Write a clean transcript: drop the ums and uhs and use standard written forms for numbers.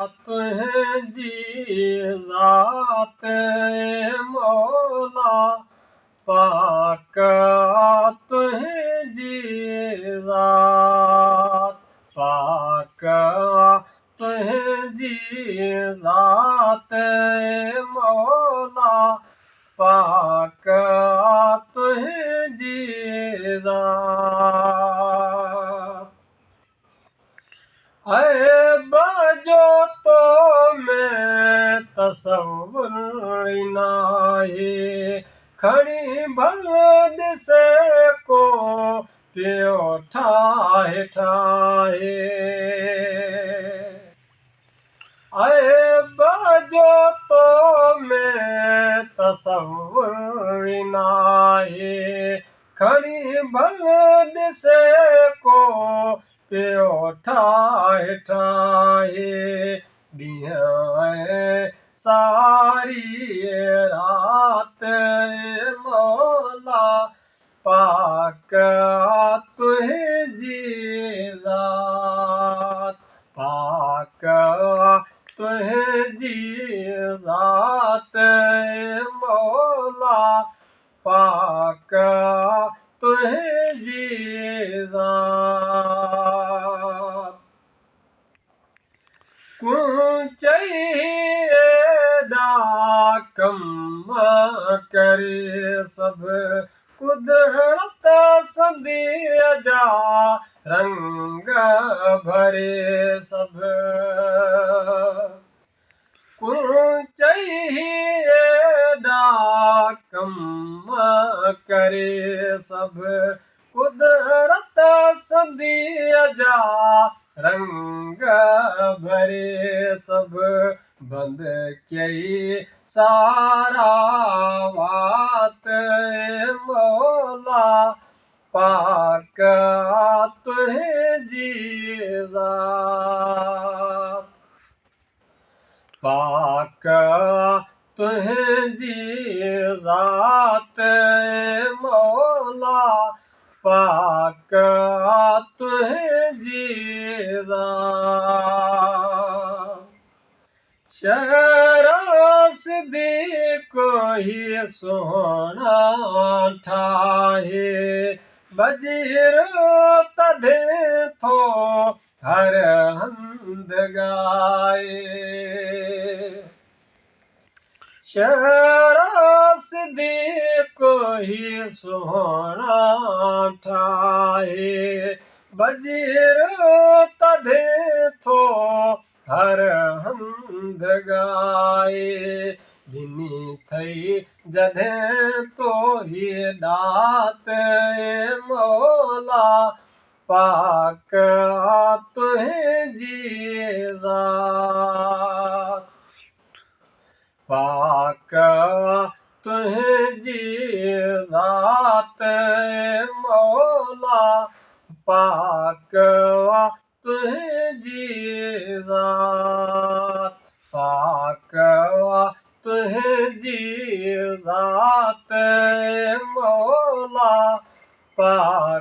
तुंहिंजी ज़ात मौला पाक तुंहिंजी ज़ात पाक तुंहिंजी ज़ात मौला पाक तुंहिंजी ज़ात ऐब जो तो में तसव्वुर नाहे खणी भल ॾिसे को पियो ठाहे ठाहे ऐब जो तो में तसव्वुर नाहे खणी भल ॾिसे को पियो ठाहे ठाहे ॾींहं सारी रात मौला पाक तुंहिंजी ज़ात पाक तुंहिंजी ज़ात मौला पाक तुंहिंजी ज़ात चई एॾा कम करे सभु कुदरत संदीअ जा रंग भरे सभु चई एॾा कम करे सभु कुदरत संदीअ जा रंग भरे सभु बंदि कई सारा वात मौला पाक तुंहिंजी ज़ात पाक तुंहिंजी ज़ात मौला पाक तुंहिंजी ज़ात शहर सिद्दीक़ ही सुहिणा ठाहे वज़ीर तॾहिं थो हर हंधि ॻाए शहर सिद्दीक़ ही सुहिणा ठाहे वज़ीर तॾहिं थो हर हंधि ॻाए ॾिनी अथई जॾहिं तो ही ॾात मौला पाक तुंहिंजी ज़ात पाक तुंहिंजी ज़ात मौला पाक तुंहिंजी ज़ात पाक तुंहिंजी ज़ात मौला पाक